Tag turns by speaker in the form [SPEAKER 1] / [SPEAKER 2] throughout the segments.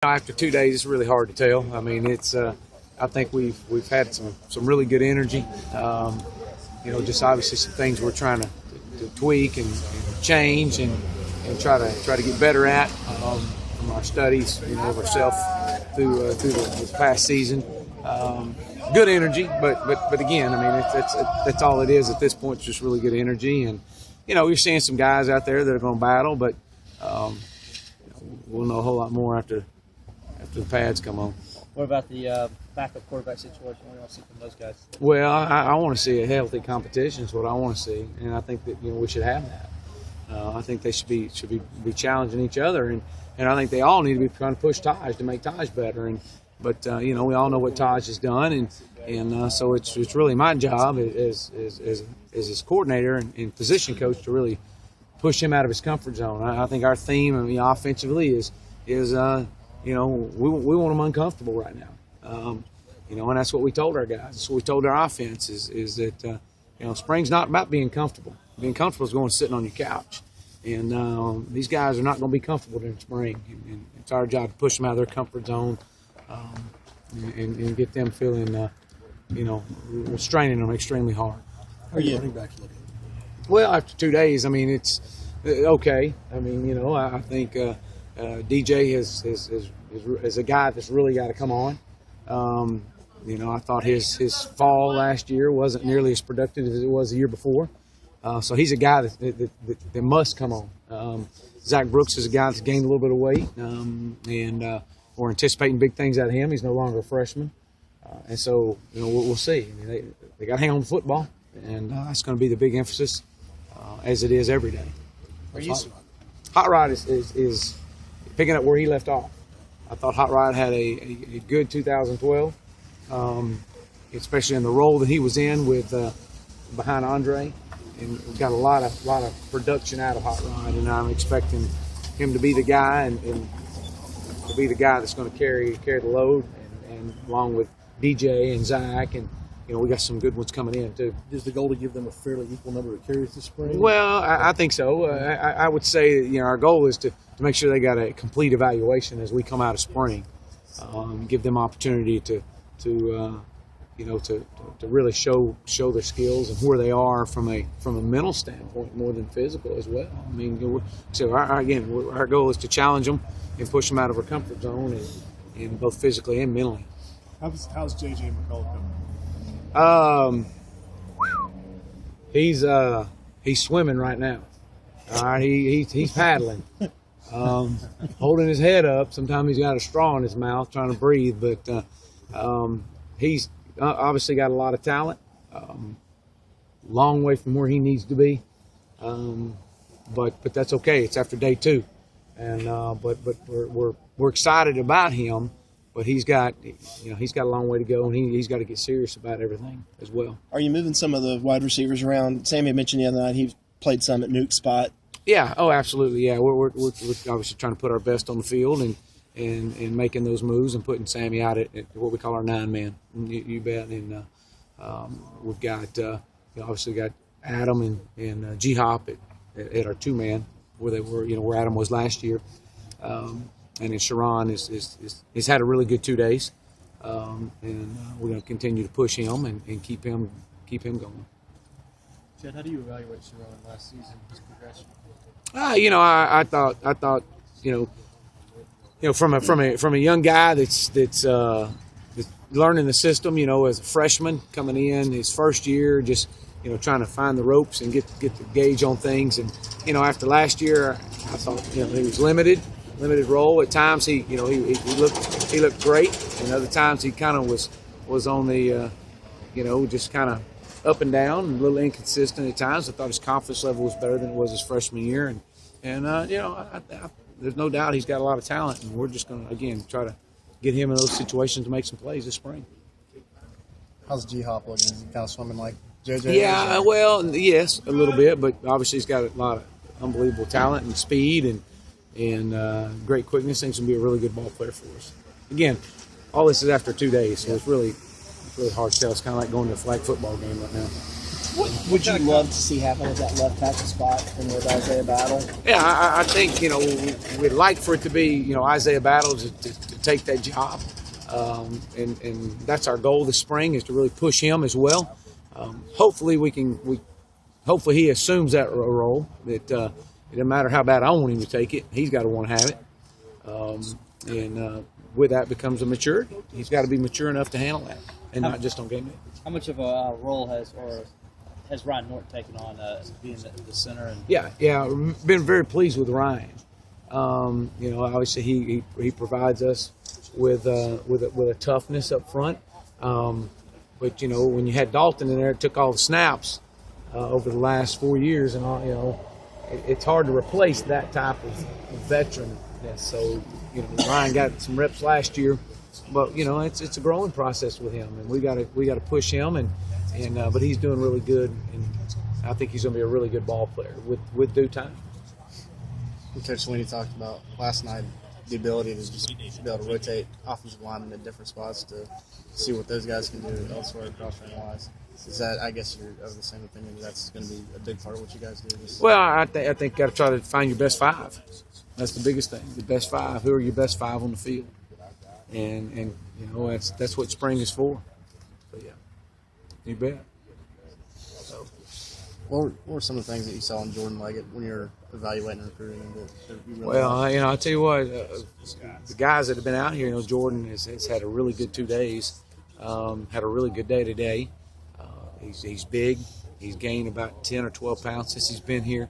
[SPEAKER 1] After 2 days, it's really hard to tell. I mean, it's. I think we've had some really good energy. Just obviously some things we're trying to tweak and change and try to get better at from our studies, of ourselves through the past season. Good energy, but again, I mean, that's all it is at this point. It's just really good energy, and you're seeing some guys out there that are going to battle, but we'll know a whole lot more after the pads come on.
[SPEAKER 2] What about the backup quarterback situation? What do you want to see from those guys?
[SPEAKER 1] Well, I want to see a healthy competition is what I want to see, and I think that we should have that. I think they should be challenging each other, and I think they all need to be trying to push Taj to make Taj better. But we all know what Taj has done, and so it's really my job as his coordinator and position coach to really push him out of his comfort zone. I think our theme, offensively is we want them uncomfortable right now. And that's what we told our guys. That's what we told our offense is that spring's not about being comfortable. Being comfortable is going sitting on your couch. And these guys are not going to be comfortable during spring. And it's our job to push them out of their comfort zone and get them feeling, straining them extremely hard.
[SPEAKER 3] How are you running backs looking?
[SPEAKER 1] Well, after 2 days, I mean, it's okay. I mean, I think DJ is a guy that's really got to come on. I thought his fall last year wasn't nearly as productive as it was the year before. So he's a guy that must come on. Zach Brooks is a guy that's gained a little bit of weight, and we're anticipating big things out of him. He's no longer a freshman. And so, we'll see. I mean, they got to hang on to football, and that's going to be the big emphasis, as it is every day. Hot Rod is picking up where he left off. I thought Hot Rod had a good 2012, especially in the role that he was in with behind Andre, and we got a lot of production out of Hot Rod, and I'm expecting him to be the guy and to be the guy that's going to carry the load, and along with DJ and Zach, and we got some good ones coming in too.
[SPEAKER 3] Is the goal to give them a fairly equal number of carries this spring?
[SPEAKER 1] Well, I think so. I would say our goal is to make sure they got a complete evaluation as we come out of spring. Give them opportunity to really show their skills and where they are from a mental standpoint more than physical as well. I mean, our goal is to challenge them and push them out of our comfort zone, and both physically and mentally.
[SPEAKER 3] How's J.J. McCullough coming?
[SPEAKER 1] He's swimming right now. All right, he's paddling, holding his head up. Sometimes he's got a straw in his mouth trying to breathe, but he's obviously got a lot of talent. Long way from where he needs to be, but that's okay. It's after day 2, and but we're excited about him. But he's got a long way to go, and he's got to get serious about everything as well.
[SPEAKER 4] Are you moving some of the wide receivers around? Sammy mentioned the other night he played some at Nuke's spot.
[SPEAKER 1] Yeah. Oh, absolutely. Yeah. We're obviously trying to put our best on the field and making those moves and putting Sammy out at what we call our 9-man. You bet. And we've got obviously got Adam and G-Hop at our 2-man where they were where Adam was last year. And then Sharon has had a really good 2 days, and we're going to continue to push him and keep him going.
[SPEAKER 2] Chad, how do you evaluate Sharon last season, his progression?
[SPEAKER 1] I thought from a young guy that's learning the system, as a freshman coming in his first year, just trying to find the ropes and get the gauge on things, and after last year, I thought he was limited role. At times he looked great, and other times he kind of was on the just kind of up and down, and a little inconsistent at times. I thought his confidence level was better than it was his freshman year, and there's no doubt he's got a lot of talent, and we're just going to again try to get him in those situations to make some plays this spring.
[SPEAKER 3] How's G-Hop looking? Is he kind of swimming like JJ?
[SPEAKER 1] Yeah, well, yes, a little bit, but obviously he's got a lot of unbelievable talent and speed and great quickness. Thinks he'll be a really good ball player for us. Again, all this is after 2 days, so it's really hard to tell. It's kind of like going to a flag football game right now.
[SPEAKER 4] What would you love to see happen with that left tackle spot and with Isaiah Battle?
[SPEAKER 1] Yeah, I think we'd like for it to be Isaiah Battle to take that job, and that's our goal this spring, is to really push him as well. Hopefully hopefully he assumes that role. That it doesn't matter how bad I want him to take it, he's got to want to have it. And with that becomes a maturity. He's got to be mature enough to handle that, and not just on game day.
[SPEAKER 2] How much of a role has Ryan Norton taken on being the center? And
[SPEAKER 1] Yeah, been very pleased with Ryan. Obviously he provides us with a toughness up front. But when you had Dalton in there, it took all the snaps over the last 4 years, and it's hard to replace that type of veteranness. So Ryan got some reps last year, but it's a growing process with him, and we got to push him, but he's doing really good, and I think he's going to be a really good ball player with due time.
[SPEAKER 3] Coach Sweeney talked about last night the ability to just be able to rotate offensive linemen at different spots to see what those guys can do elsewhere cross-training-wise. Is that, I guess you're of the same opinion, that's going to be a big part of what you guys do?
[SPEAKER 1] Well, I think you got to try to find your best five. That's the biggest thing. The best five. Who are your best five on the field? And that's what spring is for. So yeah, you bet. So,
[SPEAKER 3] what were some of the things that you saw in Jordan Leggett when you're evaluating recruiting? That you really
[SPEAKER 1] well,
[SPEAKER 3] liked?
[SPEAKER 1] I'll tell you what. The guys that have been out here, Jordan has had a really good 2 days. Had a really good day today. He's big. He's gained about 10 or 12 pounds since he's been here.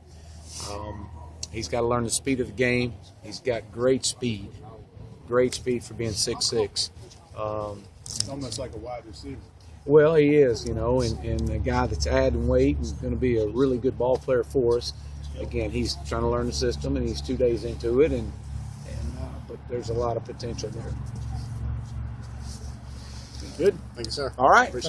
[SPEAKER 1] He's got to learn the speed of the game. He's got great speed for being 6'6".
[SPEAKER 5] It's almost like a wide receiver.
[SPEAKER 1] Well, he is, and a guy that's adding weight and going to be a really good ball player for us. Again, he's trying to learn the system, and he's 2 days into it, but there's a lot of potential there.
[SPEAKER 3] Good. Thank you, sir.
[SPEAKER 1] All right.
[SPEAKER 3] Appreciate it.